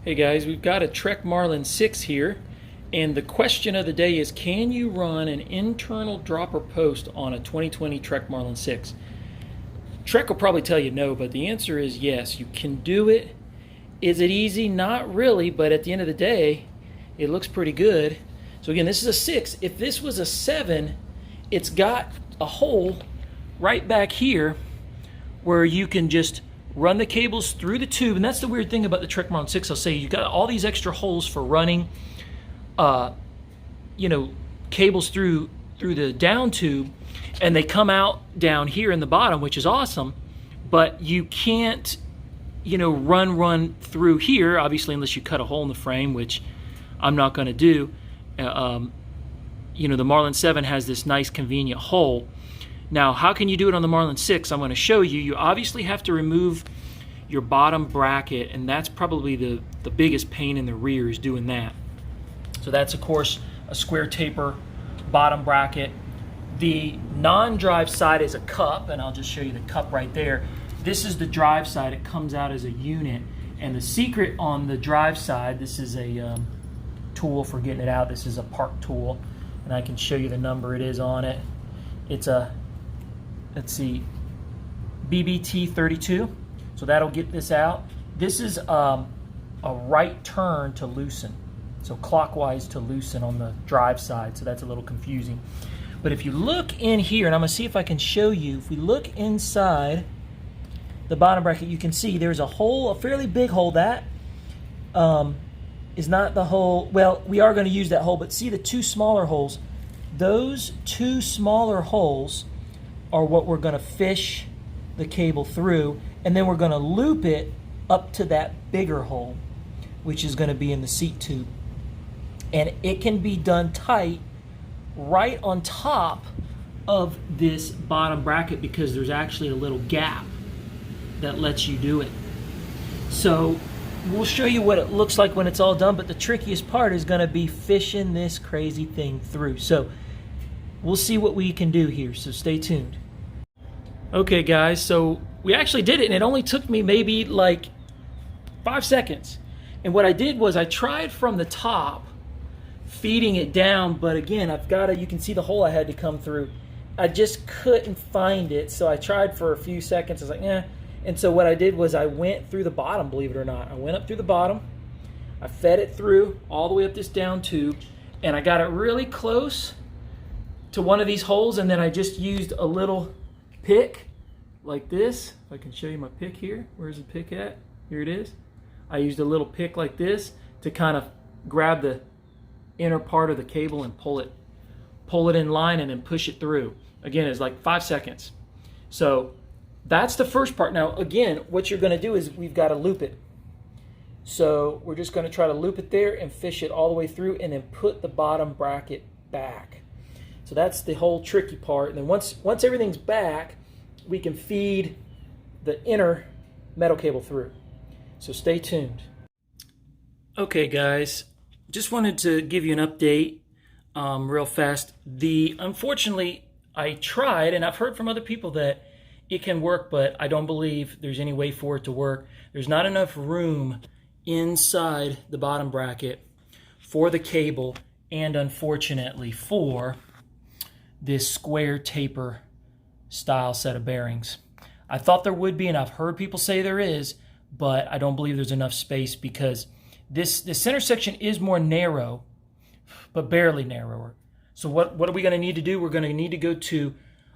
Hey guys, we've got a Trek Marlin 6 here, and the question of the day is, can you run an internal dropper post on a 2020 Trek Marlin 6? Trek will probably tell you no, but the answer is yes, you can do it. Is it easy? Not really, but at the end of the day, it looks pretty good. So again, this is a 6. If this was a 7, it's got a hole right back here where you can just run the cables through the tube. And that's the weird thing about the Trek Marlin 6. I'll say you've got all these extra holes for running cables through the down tube, and they come out down here in the bottom, which is awesome, but you can't run through here, obviously, unless you cut a hole in the frame, which I'm not going to do. The Marlin 7 has this nice convenient hole. Now, how can you do it on the Marlin 6? I'm going to show you. You obviously have to remove your bottom bracket, and that's probably the biggest pain in the rear, is doing that. So that's, of course, a square taper bottom bracket. The non-drive side is a cup, and I'll just show you the cup right there. This is the drive side. It comes out as a unit. And the secret on the drive side, this is a tool for getting it out. This is a Park tool, and I can show you the number it is on it. It's a, let's see, BBT 32. So that'll get this out. This is a right turn to loosen. So clockwise to loosen on the drive side. So that's a little confusing. But if you look in here, and I'm going to see if I can show you, if we look inside the bottom bracket, you can see there's a hole, a fairly big hole. That is not the hole. Well, we are going to use that hole, but see the two smaller holes? Those two smaller holes are what we're going to fish the cable through, and then we're going to loop it up to that bigger hole, which is going to be in the seat tube. And it can be done tight right on top of this bottom bracket, because there's actually a little gap that lets you do it. So we'll show you what it looks like when it's all done, but the trickiest part is going to be fishing this crazy thing through. So we'll see what we can do here, so stay tuned. Okay guys, so we actually did it, and it only took me maybe like 5 seconds. And what I did was I tried from the top, feeding it down, but again, you can see the hole I had to come through. I just couldn't find it, so I tried for a few seconds. I was like, eh. And so what I did was I went through the bottom, believe it or not. I went up through the bottom, I fed it through all the way up this down tube, and I got it really close to one of these holes, and then I just used a little pick like this. If I can show you my pick here. Where's the pick at? Here it is. I used a little pick like this to kind of grab the inner part of the cable and pull it in line, and then push it through. Again, it's like 5 seconds. So that's the first part. Now again, what you're going to do is we've got to loop it. So we're just going to try to loop it there and fish it all the way through, and then put the bottom bracket back. So that's the whole tricky part. And then once everything's back, we can feed the inner metal cable through. So stay tuned. Okay guys, just wanted to give you an update real fast. Unfortunately, I tried, and I've heard from other people that it can work, but I don't believe there's any way for it to work. There's not enough room inside the bottom bracket for the cable, and unfortunately for this square taper style set of bearings. I thought there would be, and I've heard people say there is, but I don't believe there's enough space, because this center section is more narrow, but barely narrower. So what are we going to need to do? We're going to need to go to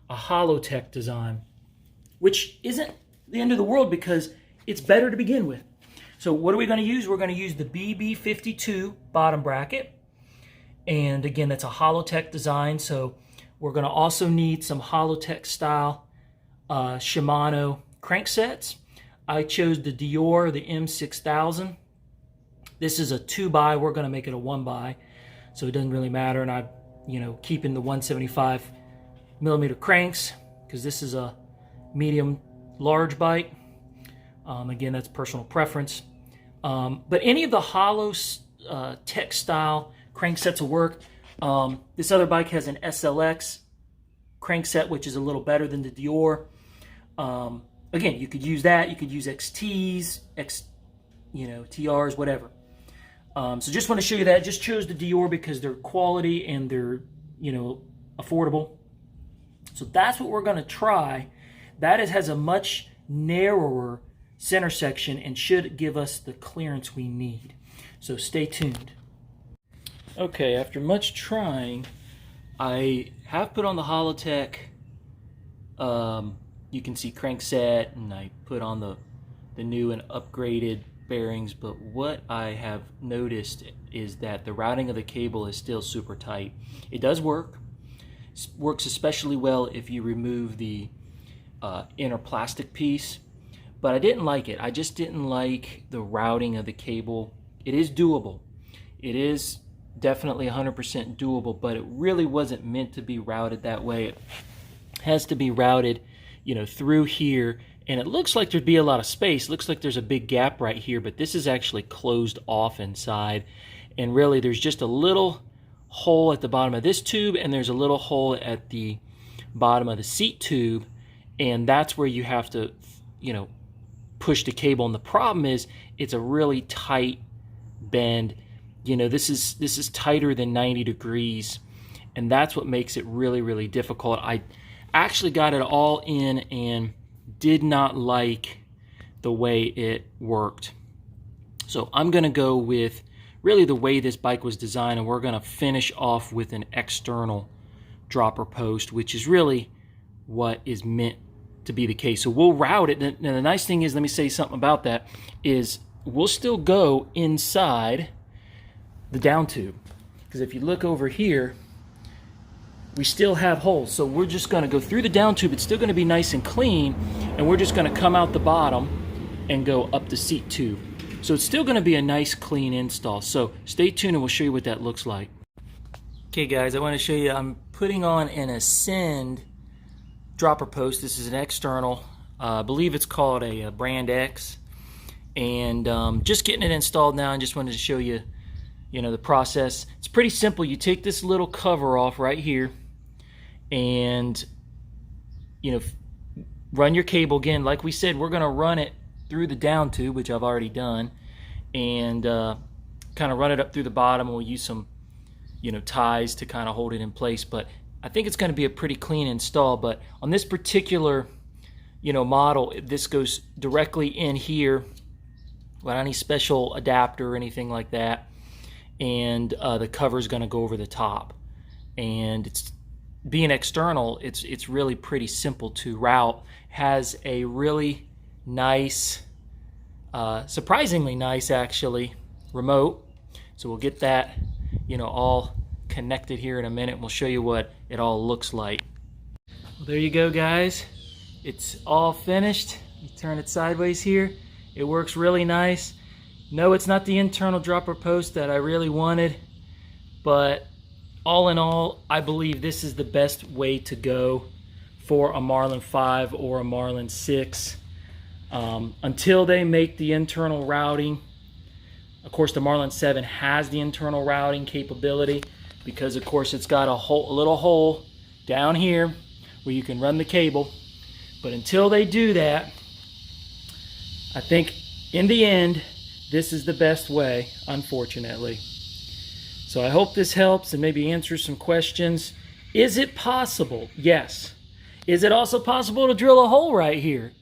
a hollowtech design, which isn't the end of the world, because it's better to begin with. So what are we going to use? We're going to use the BB52 bottom bracket, and again, that's a hollowtech design. So we're going to also need some hollowtech style Shimano cranksets. I chose the Dior, the M6000. This is a 2x. We're going to make it a 1x, so it doesn't really matter. And I'm, keeping the 175 millimeter cranks, because this is a medium large bite. Again, that's personal preference. But any of the hollow tech style cranksets will work. This other bike has an SLX crankset, which is a little better than the Dior. Again, you could use that. You could use XTs, you know, TRs, whatever. So just want to show you that. Just chose the Dior because they're quality and they're, you know, affordable. So that's what we're going to try. That has a much narrower center section and should give us the clearance we need. So stay tuned. Okay, after much trying, I have put on the hollowtech. You can see crankset, and I put on the new and upgraded bearings, but what I have noticed is that the routing of the cable is still super tight. It does work. It works especially well if you remove the inner plastic piece, but I didn't like it. I just didn't like the routing of the cable. It is doable. It is definitely 100% doable, but it really wasn't meant to be routed that way. It has to be routed, you know, through here. And it looks like there'd be a lot of space. It looks like there's a big gap right here, but this is actually closed off inside. And really, there's just a little hole at the bottom of this tube, and there's a little hole at the bottom of the seat tube. And that's where you have to, you know, push the cable. And the problem is, it's a really tight bend. You know, this is tighter than 90 degrees. And that's what makes it really, really difficult. I actually got it all in and did not like the way it worked. So I'm going to go with really the way this bike was designed, and we're going to finish off with an external dropper post, which is really what is meant to be the case. So we'll route it. Now the nice thing is, let me say something about that, is we'll still go inside the down tube, because if you look over here, we still have holes. So we're just going to go through the down tube. It's still going to be nice and clean, and we're just going to come out the bottom and go up the seat tube. So it's still going to be a nice clean install. So stay tuned and we'll show you what that looks like. Okay guys, I want to show you, I'm putting on an Ascend dropper post. This is an external, I believe it's called a Brand X, and just getting it installed now, and just wanted to show you, you know, the process. It's pretty simple. You take this little cover off right here, and you know, run your cable. Again, like we said, we're going to run it through the down tube, which I've already done, and kind of run it up through the bottom. We'll use some, you know, ties to kind of hold it in place, but I think it's going to be a pretty clean install. But on this particular, you know, model, this goes directly in here without any special adapter or anything like that, and the cover is going to go over the top. And it's being external, it's really pretty simple to route. Has a really nice, surprisingly nice actually, remote. So we'll get that, you know, all connected here in a minute. We'll show you what it all looks like. Well, there you go guys, it's all finished. You turn it sideways here, it works really nice. No, it's not the internal dropper post that I really wanted, but all in all, I believe this is the best way to go for a Marlin 5 or a Marlin 6. Until they make the internal routing. Of course, the Marlin 7 has the internal routing capability, because of course it's got a little hole down here where you can run the cable. But until they do that, I think in the end, this is the best way, unfortunately. So I hope this helps and maybe answers some questions. Is it possible? Yes. Is it also possible to drill a hole right here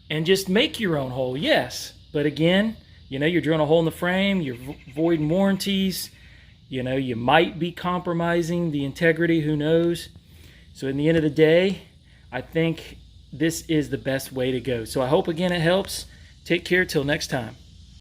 and just make your own hole? Yes. But again, you know, you're drilling a hole in the frame, you're voiding warranties, you know, you might be compromising the integrity, who knows? So in the end of the day, I think this is the best way to go. So I hope again it helps. Take care till next time.